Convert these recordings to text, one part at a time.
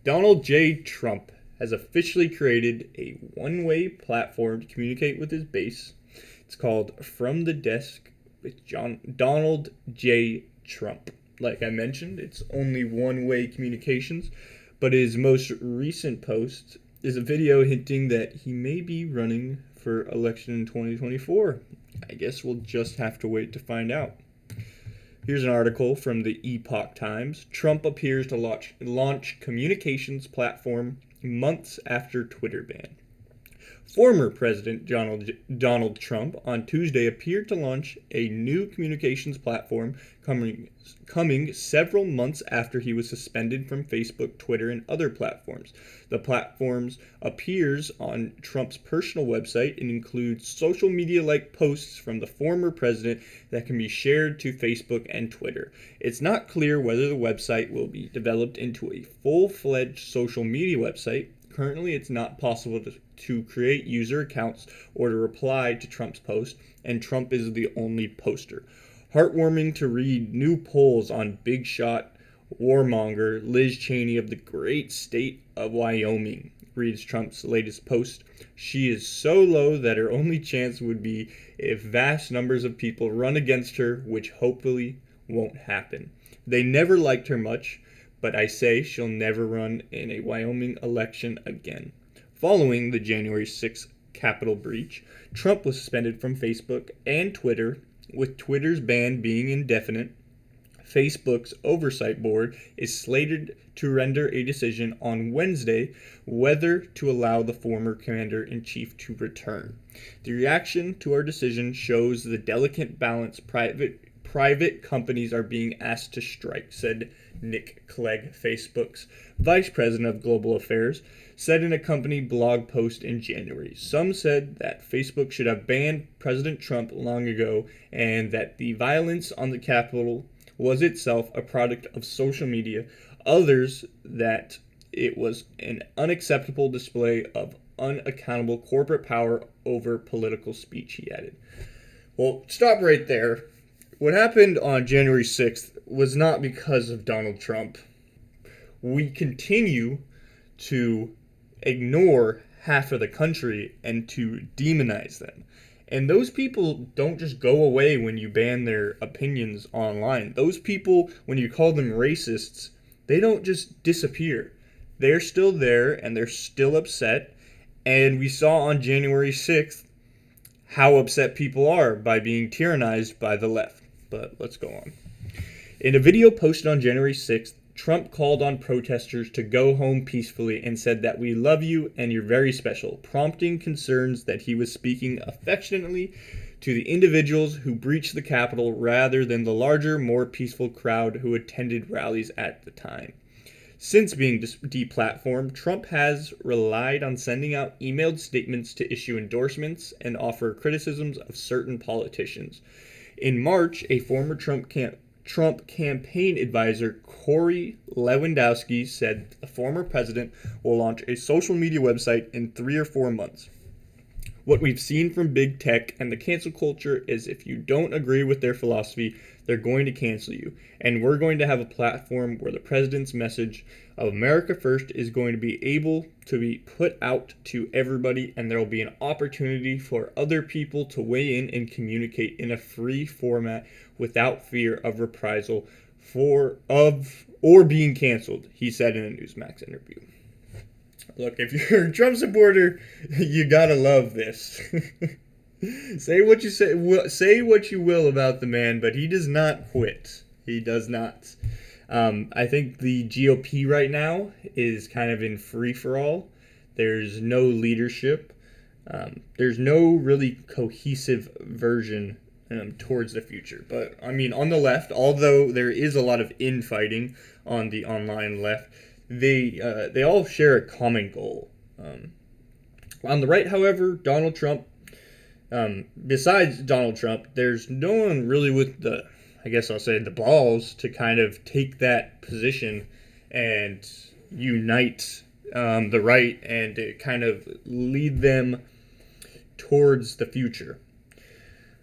Donald J. Trump has officially created a one-way platform to communicate with his base. It's called From the Desk with Donald J. Trump. Like I mentioned, it's only one-way communications, but his most recent post is a video hinting that he may be running for election in 2024. I guess we'll just have to wait to find out. Here's an article from the Epoch Times. Trump appears to launch communications platform months after Twitter ban. Former President Donald Trump on Tuesday appeared to launch a new communications platform coming several months after he was suspended from Facebook, Twitter, and other platforms. The platforms appears on Trump's personal website and includes social media-like posts from the former president that can be shared to Facebook and Twitter. It's not clear whether the website will be developed into a full-fledged social media website. Currently, it's not possible to create user accounts or to reply to Trump's post, and Trump is the only poster. Heartwarming to read new polls on big shot warmonger Liz Cheney of the great state of Wyoming, reads Trump's latest post. She is so low that her only chance would be if vast numbers of people run against her, which hopefully won't happen. They never liked her much, but I say she'll never run in a Wyoming election again. Following the January 6th Capitol breach, Trump was suspended from Facebook and Twitter, with Twitter's ban being indefinite. Facebook's oversight board is slated to render a decision on Wednesday whether to allow the former commander-in-chief to return. The reaction to our decision shows the delicate balance private companies are being asked to strike, said Nick Clegg, Facebook's vice president of global affairs, said in a company blog post in January. Some said that Facebook should have banned President Trump long ago and that the violence on the Capitol was itself a product of social media. Others that it was an unacceptable display of unaccountable corporate power over political speech, he added. Well, stop right there. What happened on January 6th was not because of Donald Trump. We continue to ignore half of the country and to demonize them. And those people don't just go away when you ban their opinions online. Those people, when you call them racists, they don't just disappear. They're still there and they're still upset. And we saw on January 6th how upset people are by being tyrannized by the left. But let's go on. In a video posted on January 6th, Trump called on protesters to go home peacefully and said that we love you and you're very special, prompting concerns that he was speaking affectionately to the individuals who breached the Capitol rather than the larger, more peaceful crowd who attended rallies at the time. Since being deplatformed, Trump has relied on sending out emailed statements to issue endorsements and offer criticisms of certain politicians. In March, a former Trump campaign advisor, Corey Lewandowski, said the former president will launch a social media website in 3 or 4 months. What we've seen from big tech and the cancel culture is if you don't agree with their philosophy, they're going to cancel you. And we're going to have a platform where the president's message of America First is going to be able to be put out to everybody, and there will be an opportunity for other people to weigh in and communicate in a free format without fear of reprisal or being canceled, he said in a Newsmax interview. Look, if you're a Trump supporter, you gotta love this. Say what you will about the man, but he does not quit. He does not. I think the GOP right now is kind of in free-for-all. There's no leadership. There's no really cohesive version towards the future. But, I mean, on the left, although there is a lot of infighting on the online left, they all share a common goal. On the right, however, Donald Trump, besides Donald Trump, there's no one really with the balls to kind of take that position and unite the right and to kind of lead them towards the future.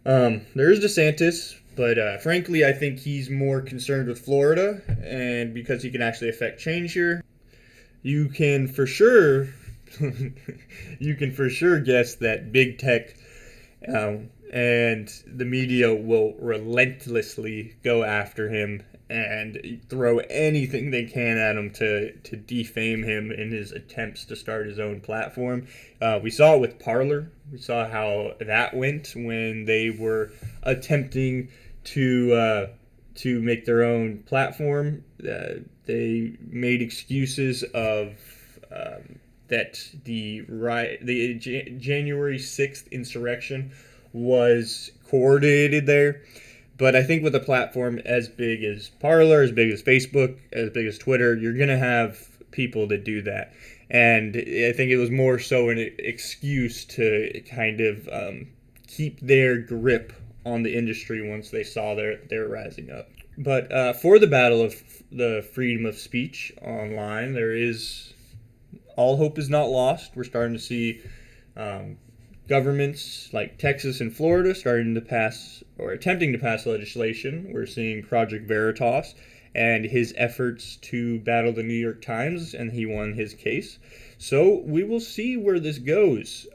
There is DeSantis, but frankly, I think he's more concerned with Florida, and because he can actually affect change here. you can for sure you can for sure guess that big tech and the media will relentlessly go after him and throw anything they can at him to defame him in his attempts to start his own platform. We saw it with Parler. We saw how that went when they were attempting to make their own platform. They made excuses of that the January 6th insurrection was coordinated there. But I think with a platform as big as Parler, as big as Facebook, as big as Twitter, you're going to have people that do that. And I think it was more so an excuse to kind of keep their grip on the industry once they saw their rising up. But for the battle of the freedom of speech online, there is all hope is not lost. We're starting to see governments like Texas and Florida starting to pass or attempting to pass legislation. We're seeing Project Veritas and his efforts to battle the New York Times, and he won his case. So we will see where this goes.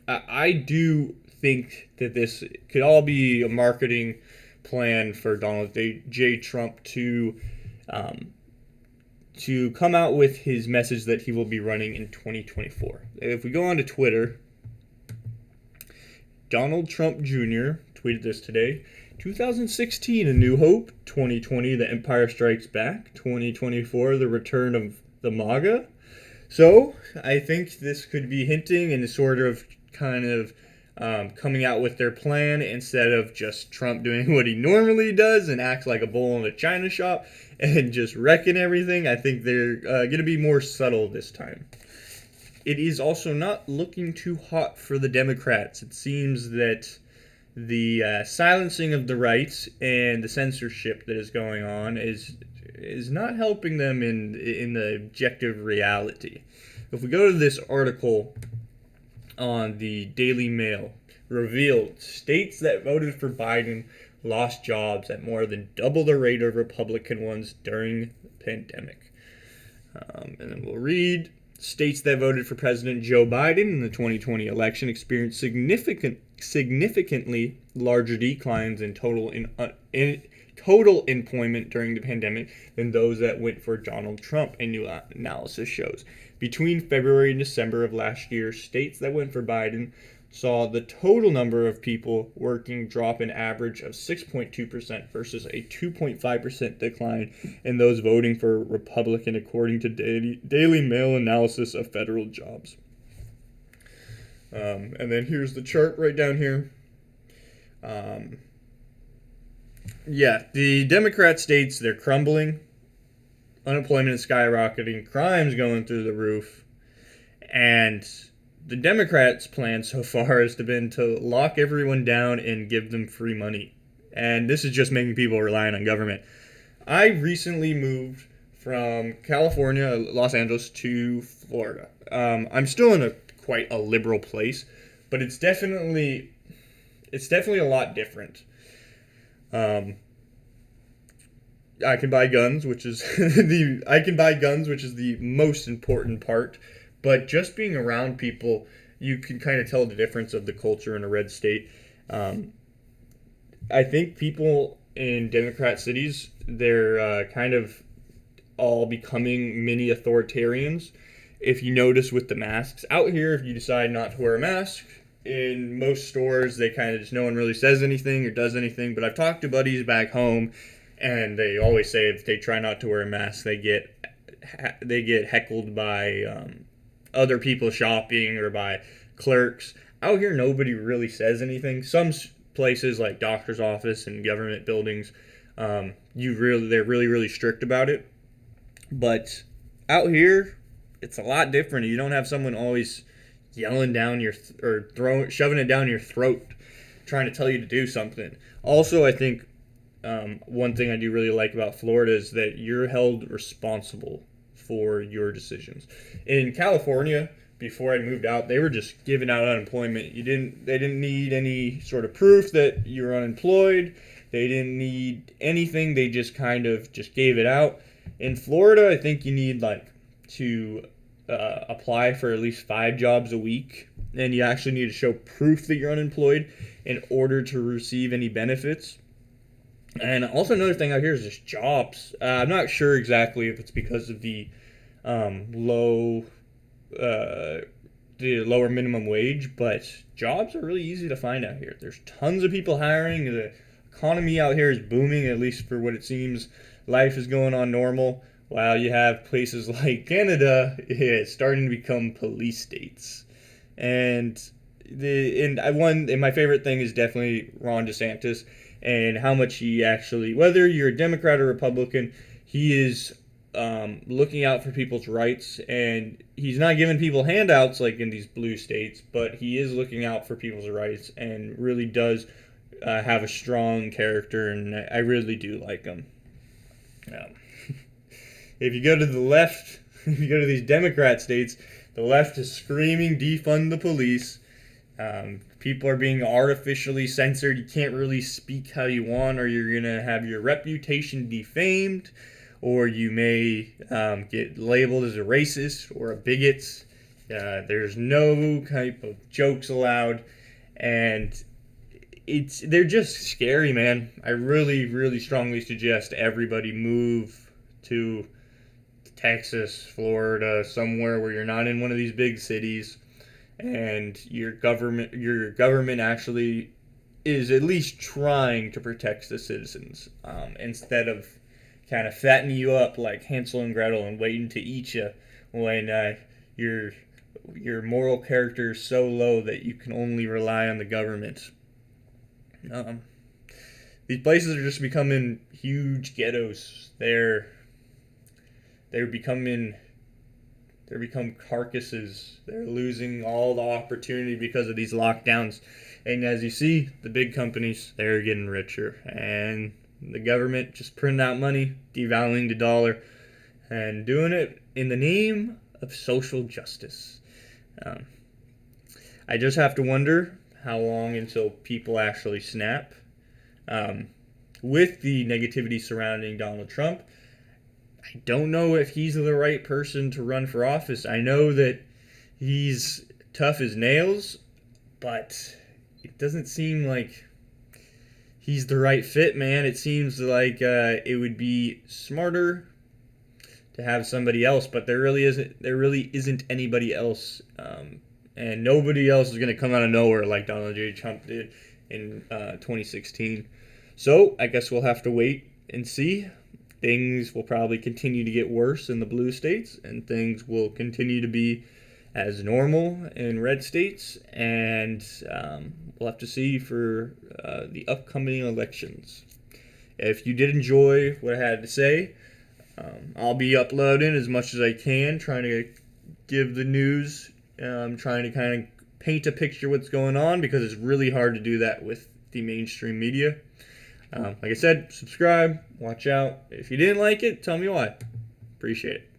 I do think that this could all be a marketing plan for Donald J. Trump to come out with his message that he will be running in 2024. If we go on to Twitter, Donald Trump Jr. tweeted this today. 2016, A New Hope. 2020, The Empire Strikes Back. 2024, The Return of the MAGA. So, I think this could be hinting and sort of kind of coming out with their plan instead of just Trump doing what he normally does and acts like a bull in a china shop and just wrecking everything. I think they're going to be more subtle this time. It is also not looking too hot for the Democrats. It seems that the silencing of the rights and the censorship that is going on is not helping them in the objective reality. If we go to this article on the Daily Mail, revealed states that voted for Biden lost jobs at more than double the rate of Republican ones during the pandemic. And then we'll read, states that voted for President Joe Biden in the 2020 election experienced significantly larger declines in total employment during the pandemic than those that went for Donald Trump, a new analysis shows. Between February and December of last year, states that went for Biden saw the total number of people working drop an average of 6.2% versus a 2.5% decline in those voting for Republican, according to Daily Mail analysis of federal jobs. And then here's the chart right down here. The Democrat states, they're crumbling. Unemployment is skyrocketing. Crime's going through the roof. And the Democrats' plan so far has been to lock everyone down and give them free money. And this is just making people reliant on government. I recently moved from California, Los Angeles, to Florida. I'm still in quite a liberal place, but it's definitely a lot different. I can buy guns, which is the most important part. But just being around people, you can kind of tell the difference of the culture in a red state. I think people in Democrat cities, they're kind of all becoming mini authoritarians. If you notice with the masks out here, if you decide not to wear a mask, in most stores, they kind of just, no one really says anything or does anything. But I've talked to buddies back home, and they always say if they try not to wear a mask, they get heckled by other people shopping or by clerks. Out here, nobody really says anything. Some places like doctor's office and government buildings, they're really strict about it. But out here, it's a lot different. You don't have someone always yelling down shoving it down your throat, trying to tell you to do something. Also, I think one thing I do really like about Florida is that you're held responsible for your decisions. In California, before I moved out, they were just giving out unemployment. They didn't need any sort of proof that you're unemployed. They didn't need anything. They just kind of just gave it out. In Florida, I think you need like to apply for at least 5 jobs a week, and you actually need to show proof that you're unemployed in order to receive any benefits. And also another thing out here is just jobs. I'm not sure exactly if it's because of low uh, the lower minimum wage, but jobs are really easy to find out here. There's tons of people hiring. The economy out here is booming, at least for what it seems. Life is going on normal, while you have places like Canada, it's starting to become police states. And my favorite thing is definitely Ron DeSantis and how much he actually, whether you're a Democrat or Republican, he is looking out for people's rights, and he's not giving people handouts like in these blue states, but he is looking out for people's rights and really does have a strong character, and I really do like him. Um, if you go to the left, if you go to these Democrat states, the left is screaming defund the police. People are being artificially censored. You can't really speak how you want, or you're going to have your reputation defamed, or you may get labeled as a racist or a bigot. There's no type of jokes allowed, and they're just scary, man. I really, really strongly suggest everybody move to Texas, Florida, somewhere where you're not in one of these big cities, and your government actually is at least trying to protect the citizens, instead of kind of fatten you up like Hansel and Gretel and waiting to eat you when your moral character is so low that you can only rely on the government. These places are just becoming huge ghettos. They're become carcasses. They're losing all the opportunity because of these lockdowns. And as you see, the big companies, they're getting richer, and the government just printing out money, devaluing the dollar, and doing it in the name of social justice. I just have to wonder how long until people actually snap. With the negativity surrounding Donald Trump, I don't know if he's the right person to run for office. I know that he's tough as nails, but it doesn't seem like he's the right fit, man. It seems like it would be smarter to have somebody else, but there really isn't anybody else, and nobody else is going to come out of nowhere like Donald J. Trump did in 2016. So I guess we'll have to wait and see. Things will probably continue to get worse in the blue states, and things will continue to be as normal in red states, and we'll have to see for the upcoming elections. If you did enjoy what I had to say, I'll be uploading as much as I can, trying to give the news, trying to kind of paint a picture of what's going on, because it's really hard to do that with the mainstream media. Like I said, subscribe, watch out. If you didn't like it, tell me why. Appreciate it.